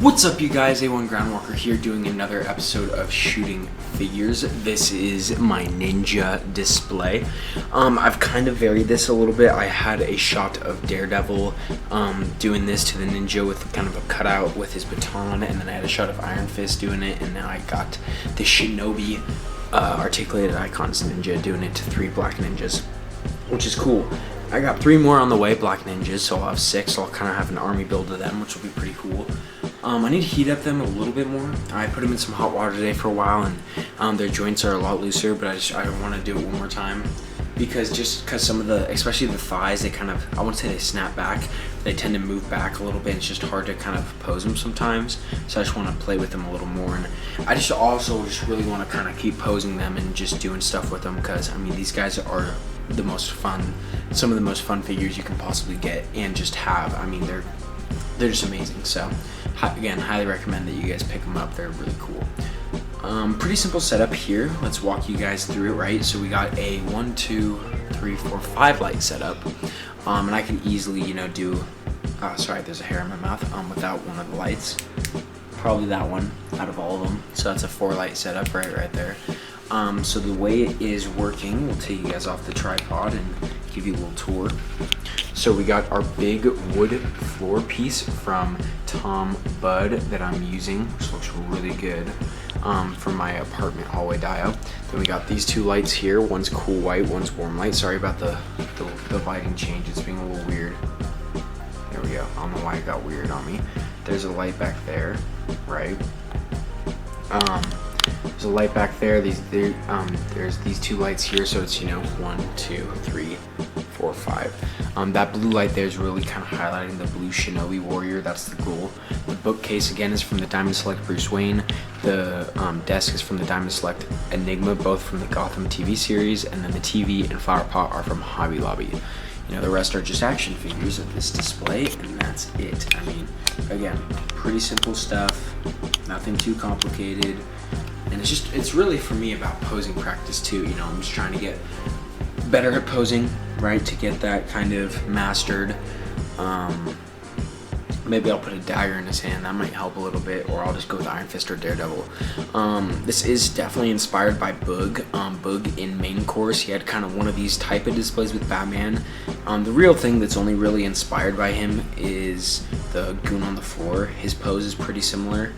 What's up, you guys? A1 Groundwalker here doing another episode of Shooting Figures. This is my Ninja display. I've kind of varied this a little bit. I had a shot of Daredevil doing this to the Ninja with kind of a cutout with his baton, and then I had a shot of Iron Fist doing it, and now I got the Shinobi Articulated Icons Ninja doing it to 3 Black Ninjas, which is cool. I got 3 more on the way, Black Ninjas, so I'll have 6, so I'll kind of have an army build of them, which will be pretty cool. I need to heat up them a little bit more. I put them in some hot water today for a while, and their joints are a lot looser, but I want to do it one more time because some of the, especially the thighs, they kind of, I wouldn't say they snap back, they tend to move back a little bit. It's just hard to kind of pose them sometimes, so I just want to play with them a little more, and I just really want to kind of keep posing them and just doing stuff with them because, I mean, these guys are the most fun, some of the most fun figures you can possibly get and just have. I mean, they're just amazing. So again, highly recommend that you guys pick them up. They're really cool. Pretty simple setup here. Let's walk you guys through it, right? So we got a 1, 2, 3, 4, 5 light setup, and I can easily, do, sorry, there's a hair in my mouth, without one of the lights. Probably that one out of all of them. So that's a 4 light setup right there. So the way it is working, we'll take you guys off the tripod and give you a little tour. So we got our big wood floor piece from Tom Budd that I'm using, which looks really good, for my apartment hallway dio. Then we got these 2 lights here. One's cool white, one's warm light. Sorry about the lighting change. It's being a little weird. There we go. I don't know why it got weird on me. There's a light back there, right? There's a light back there. There's these 2 lights here, so it's 1, 2, 3, 4, 5. That blue light there is really kind of highlighting the blue Shinobi Warrior. That's the goal. The bookcase again is from the Diamond Select Bruce Wayne. The desk is from the Diamond Select Enigma, both from the Gotham TV series, and then the TV and flower pot are from Hobby Lobby. The rest are just action figures of this display, and that's it. I mean, again, pretty simple stuff, nothing too complicated. And it's really for me about posing practice too. I'm just trying to get better at posing, right? To get that kind of mastered. Maybe I'll put a dagger in his hand, that might help a little bit, or I'll just go with Iron Fist or Daredevil. This is definitely inspired by Boog. Boog in Main Course, he had kind of one of these type of displays with Batman. The real thing that's only really inspired by him is the goon on the floor. His pose is pretty similar.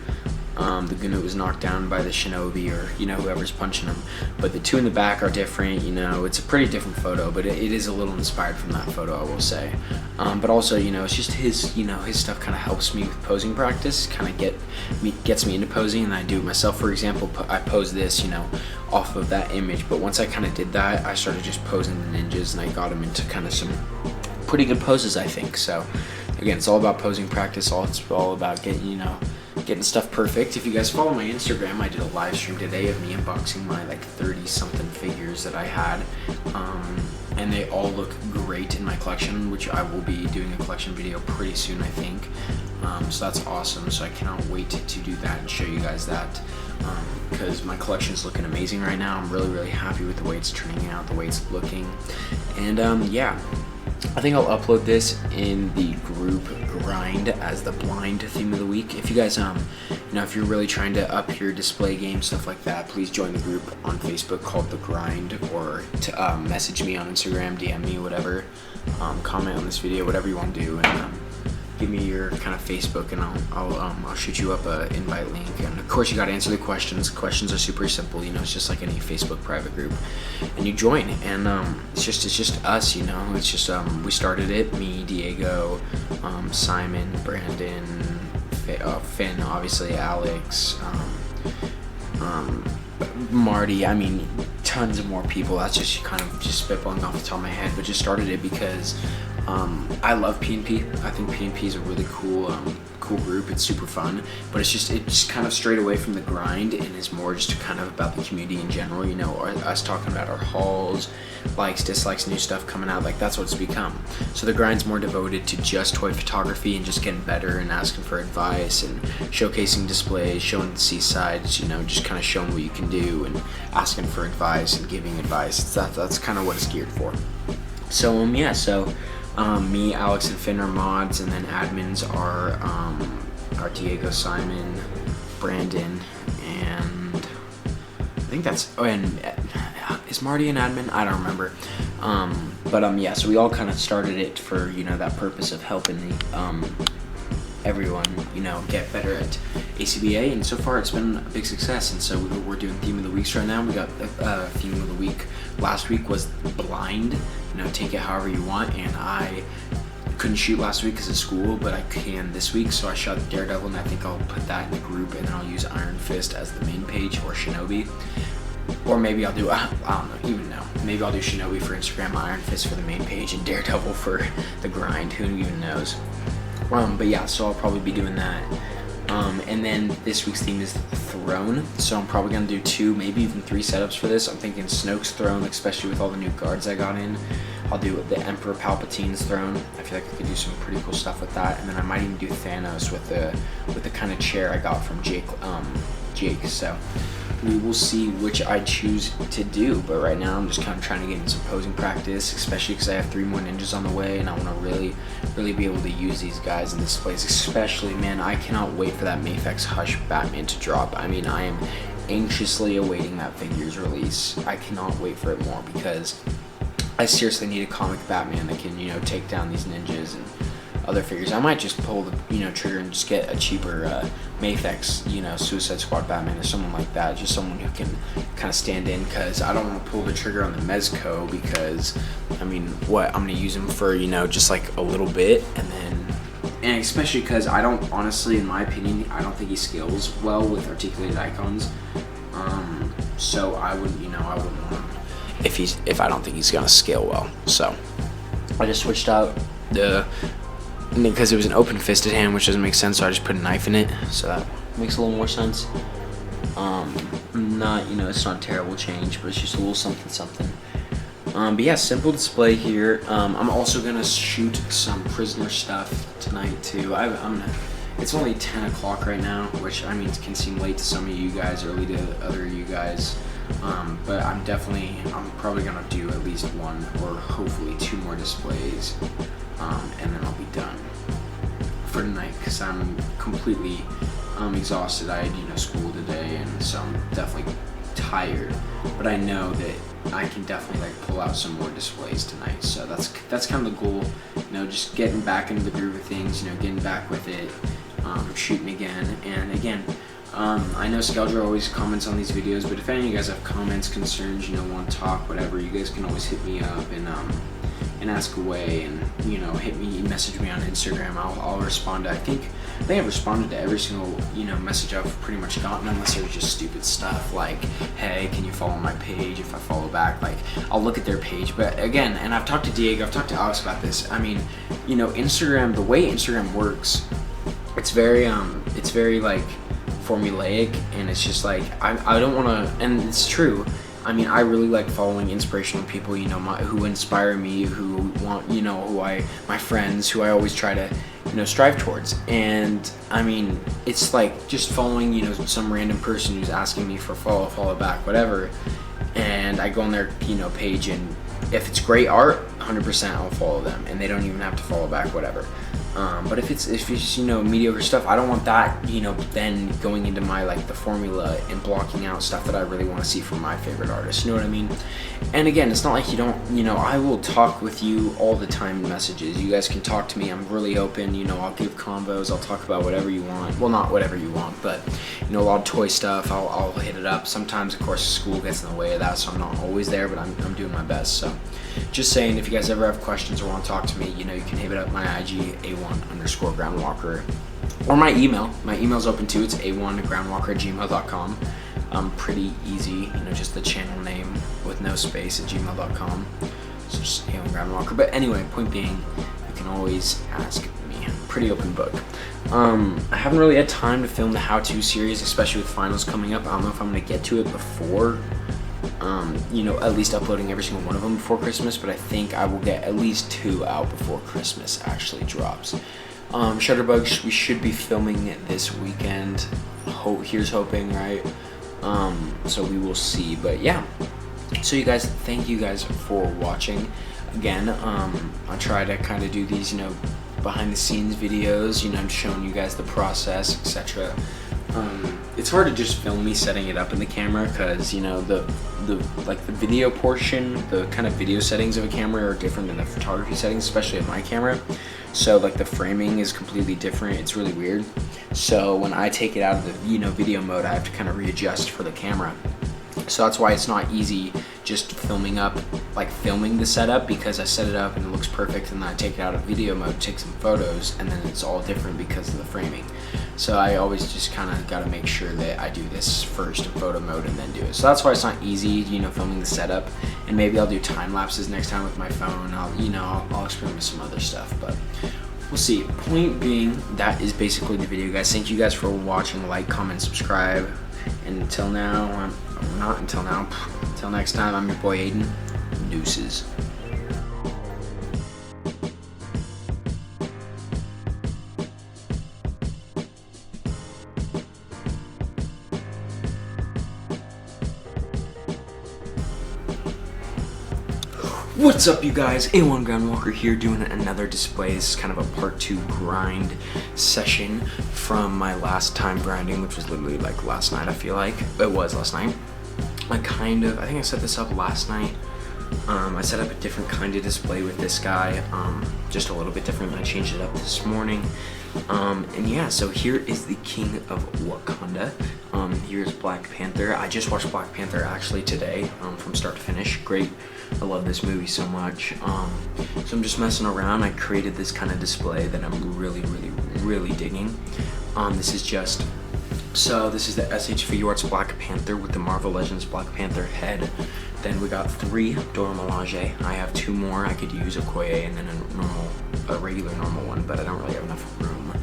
The goon who was knocked down by the Shinobi, or whoever's punching him, but the 2 in the back are different. It's a pretty different photo, but it is a little inspired from that photo, I will say. But also, it's just his stuff kind of helps me with posing practice, kind of gets me into posing, and I do it myself. For example, I pose this off of that image, but once I kind of did that, I started just posing the ninjas, and I got them into kind of some pretty good poses, I think. So again, it's all about posing practice. It's all about getting stuff perfect. If you guys follow my Instagram, I did a live stream today of me unboxing my 30-something figures that I had, and they all look great in my collection, which I will be doing a collection video pretty soon, I think. So that's awesome. So I cannot wait to do that and show you guys that, because my collection is looking amazing right now. I'm really happy with the way it's turning out, the way it's looking, and yeah. I think I'll upload this in the group Grind as the blind theme of the week. If you guys, if you're really trying to up your display game, stuff like that, please join the group on Facebook called The Grind, or to message me on Instagram, DM me, whatever, comment on this video, whatever you want to do, and give me your kind of Facebook, and I'll shoot you up a invite link. And of course, you got to answer the questions. Questions are super simple. It's just like any Facebook private group, and you join. And it's just us. It's just we started it. Me, Diego, Simon, Brandon, Finn, obviously, Alex, Marty. I mean, tons of more people. That's just kind of just spitballing off the top of my head, but just started it because I love PNP. I think PNP is a really cool group. It's super fun, but it's just kind of strayed away from the grind, and is more just kind of about the community in general. Us talking about our hauls, likes, dislikes, new stuff coming out. That's what it's become. So the grind's more devoted to just toy photography and just getting better and asking for advice and showcasing displays, showing the C-sides, just kind of showing what you can do and asking for advice and giving advice. That's kind of what it's geared for. So yeah, me, Alex, and Finn are mods, and then admins are got Diego, Simon, Brandon, and I think that's, oh, and is Marty an admin? I don't remember. But yeah, so we all kind of started it for, you know, that purpose of helping everyone, you know, get better at ACBA, and so far it's been a big success. And so we're doing theme of the weeks right now. We got theme of the week. Last week was blind, you know, take it however you want, and I couldn't shoot last week because of school, but I can this week, so I shot Daredevil, and I think I'll put that in the group, and then I'll use Iron Fist as the main page, or Shinobi, or maybe I'll do, I don't even know, maybe I'll do Shinobi for Instagram, Iron Fist for the main page, and Daredevil for the grind, who even knows. But yeah, so I'll probably be doing that. And then this week's theme is Throne, so I'm probably gonna do 2, maybe even 3 setups for this. I'm thinking Snoke's Throne, especially with all the new guards I got in. I'll do the Emperor Palpatine's Throne. I feel like I could do some pretty cool stuff with that. And then I might even do Thanos with the kind of chair I got from Jake. So we will see which I choose to do. But right now I'm just kind of trying to get in some posing practice, especially because I have 3 more ninjas on the way, and I want to really be able to use these guys in this place. Especially, man, I cannot wait for that Mafex Hush Batman to drop. I mean, I am anxiously awaiting that figure's release. I cannot wait for it more, because I seriously need a comic Batman that can, you know, take down these ninjas and other figures. I might just pull the, you know, trigger and just get a cheaper Mafex, you know, Suicide Squad Batman or someone like that. Just someone who can kind of stand in, because I don't want to pull the trigger on the Mezco, because, I mean, what, I'm going to use him for, you know, just like a little bit, and especially because I don't, honestly, in my opinion, I don't think he scales well with articulated icons. So I wouldn't, you know, I wouldn't want him if I don't think he's gonna scale well. So I just switched out because it was an open fisted hand, which doesn't make sense, so I just put a knife in it, so that makes a little more sense. Not, you know, it's not a terrible change, but it's just a little something. But yeah, simple display here. I'm also gonna shoot some prisoner stuff tonight too. It's only 10 o'clock right now, which, I mean, can seem late to some of you guys, early to other of you guys. But I'm probably gonna do at least 1 or hopefully 2 more displays, and then I'll be done for tonight, because I'm completely exhausted. I had, you know, school today, and so I'm definitely tired, but I know that I can definitely like pull out some more displays tonight. So that's kind of the goal, you know, just getting back into the groove of things, you know, getting back with it, shooting again. And again, I know Skeldra always comments on these videos, but if any of you guys have comments, concerns, you know, want to talk, whatever, you guys can always hit me up and ask away, and, you know, message me on Instagram. I'll respond to, I think I've responded to every single, you know, message I've pretty much gotten, unless it was just stupid stuff like, hey, can you follow my page? If I follow back, like, I'll look at their page. But again, and I've talked to Diego, I've talked to Alex about this. I mean, you know, Instagram, the way Instagram works, it's very like formulaic, and it's just like, I don't want to, and it's true. I mean, I really like following inspirational people, you know, who inspire me, who want, you know, my friends, who I always try to, you know, strive towards. And I mean, it's like just following, you know, some random person who's asking me for follow back, whatever. And I go on their, you know, page, and if it's great art, 100% I'll follow them, and they don't even have to follow back, whatever. But if it's, you know, mediocre stuff, I don't want that, you know, then going into my, like, the formula and blocking out stuff that I really want to see from my favorite artists, you know what I mean? And again, it's not like you don't, you know, I will talk with you all the time in messages. You guys can talk to me. I'm really open, you know, I'll give combos, I'll talk about whatever you want. Well, not whatever you want, but, you know, a lot of toy stuff, I'll hit it up. Sometimes, of course, school gets in the way of that, so I'm not always there, but I'm doing my best. So just saying, if you guys ever have questions or want to talk to me, you know, you can hit up my IG, A1_Groundwalker, or my email. My email's open too. It's A1groundwalker@gmail.com. Pretty easy, you know, just the channel name with no space at gmail.com. So just A1groundwalker. But anyway, point being, you can always ask me. Pretty open book. I haven't really had time to film the how-to series, especially with finals coming up. I don't know if I'm going to get to it before, you know, at least uploading every single one of them before Christmas, but I think I will get at least 2 out before Christmas actually drops. Shutterbug, we should be filming it this weekend. Here's hoping, right? So we will see, but yeah. So you guys, thank you guys for watching. Again, I try to kind of do these, you know, behind the scenes videos, you know, showing you guys the process, etc. It's hard to just film me setting it up in the camera because, you know, the video portion, the kind of video settings of a camera are different than the photography settings, especially of my camera. So like the framing is completely different. It's really weird. So when I take it out of the, you know, video mode, I have to kind of readjust for the camera. So that's why it's not easy just filming the setup, because I set it up and it looks perfect, and then I take it out of video mode, take some photos, and then it's all different because of the framing. So I always just kind of got to make sure that I do this first in photo mode and then do it. So that's why it's not easy, you know, filming the setup. And maybe I'll do time lapses next time with my phone. I'll experiment with some other stuff, but we'll see. Point being, that is basically the video, guys. Thank you guys for watching. Like, comment, subscribe. And until now, until next time, I'm your boy Aiden. Deuces. What's up, you guys? A1 Groundwalker here, doing another display. This is kind of a part 2 grind session from my last time grinding, which was literally like last night. I feel like it was last night. I think I set this up last night. I set up a different kind of display with this guy, just a little bit different. I changed it up this morning. And yeah, so here is the King of Wakanda. Here's Black Panther. I just watched Black Panther actually today, from start to finish. Great. I love this movie so much. So I'm just messing around. I created this kind of display that I'm really digging. This is the SH Figuarts Black Panther with the Marvel Legends Black Panther head. Then we got 3 Dora Milaje. I have 2 more I could use, Okoye and then a regular normal one, but I don't really have enough room.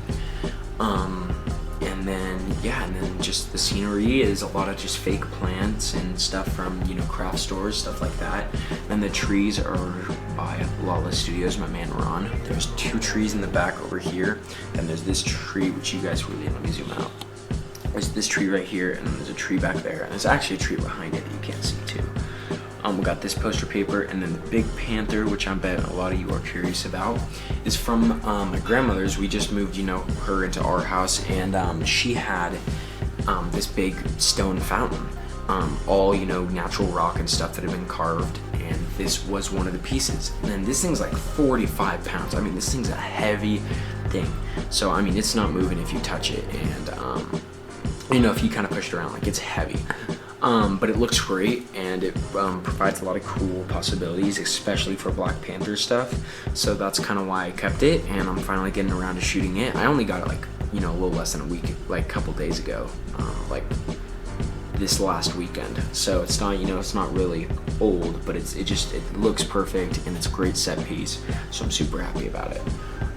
And then just the scenery is a lot of just fake plants and stuff from, you know, craft stores, stuff like that. And the trees are by Lawless Studios, my man Ron. There's 2 trees in the back over here, and there's this tree, which you guys really, let me zoom out. There's this tree right here, and then there's a tree back there, and there's actually a tree behind it that you can't see too. We got this poster paper, and then the Big Panther, which I bet a lot of you are curious about, is from my grandmother's. We just moved, you know, her into our house, and she had this big stone fountain, all, you know, natural rock and stuff that had been carved, and this was one of the pieces. And then this thing's like 45 pounds. I mean, this thing's a heavy thing. So, I mean, it's not moving if you touch it, and, you know, if you kind of push it around, like, it's heavy. But it looks great, and it provides a lot of cool possibilities, especially for Black Panther stuff. So that's kind of why I kept it, and I'm finally getting around to shooting it. I only got it like, you know, a little less than a week, like a couple days ago, like this last weekend. So it's not, you know, it's not really old, but it looks perfect, and it's a great set piece. So I'm super happy about it.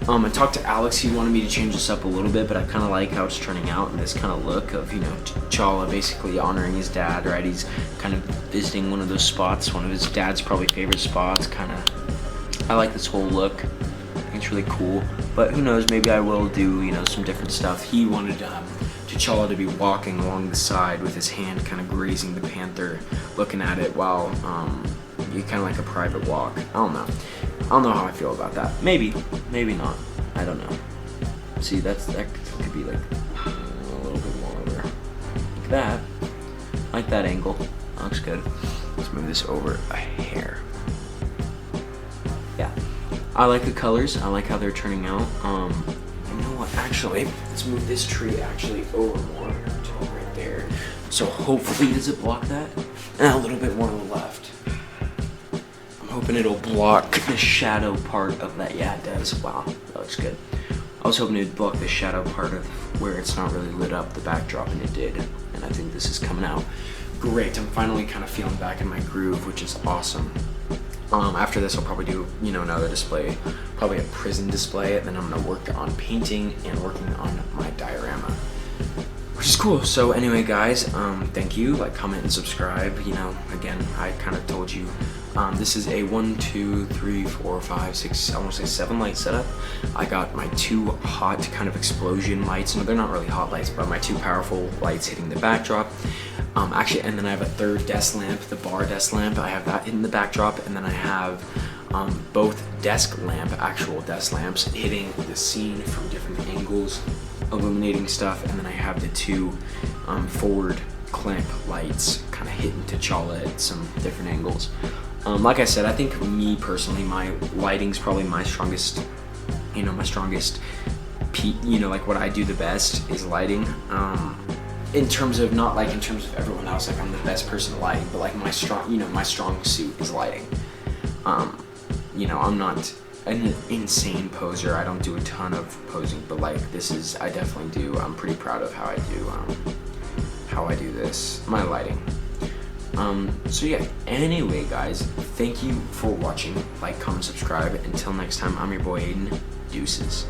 I talked to Alex. He wanted me to change this up a little bit, but I kind of like how it's turning out in this kind of look of, you know, T'Challa basically honoring his dad, right? He's kind of visiting one of those spots, one of his dad's probably favorite spots, kind of. I like this whole look. I think it's really cool, but who knows, maybe I will do, you know, some different stuff. He wanted T'Challa to be walking along the side with his hand kind of grazing the panther, looking at it while, you kind of like a private walk. I don't know how I feel about that. Maybe not. I don't know. See, that could be like a little bit more over. Like that. I like that angle. That looks good. Let's move this over a hair. Yeah. I like the colors. I like how they're turning out. You know what? Actually, let's move this tree actually over more to right there. So hopefully, does it block that? And a little bit more to the left. Hoping it'll block the shadow part of that. Yeah, it does. Wow, that looks good. I was hoping it would block the shadow part of where it's not really lit up, the backdrop, and it did. And I think this is coming out great. I'm finally kind of feeling back in my groove, which is awesome. After this, I'll probably do, you know, another display, probably a prison display, and then I'm gonna work on painting and working on my diorama, which is cool. So anyway, guys, thank you. Like, comment, and subscribe. You know, again, I kind of told you, this is a 1, 2, 3, 4, 5, 6, I want to say 7 light setup. I got my 2 hot kind of explosion lights. No, they're not really hot lights, but my 2 powerful lights hitting the backdrop. Actually, and then I have a 3rd desk lamp, the bar desk lamp. I have that in the backdrop, and then I have both desk lamp, actual desk lamps, hitting the scene from different angles, illuminating stuff, and then I have the two forward clamp lights kind of hitting T'Challa at some different angles. Like I said, I think me personally, my lighting's probably my strongest, like what I do the best is lighting. In terms of everyone else, like I'm the best person at lighting, but like my strong suit is lighting. I'm not an insane poser. I don't do a ton of posing, but like I definitely do. I'm pretty proud of how I do this, my lighting. So yeah, anyway guys, thank you for watching. Like, comment, subscribe. Until next time, I'm your boy Aiden. Deuces.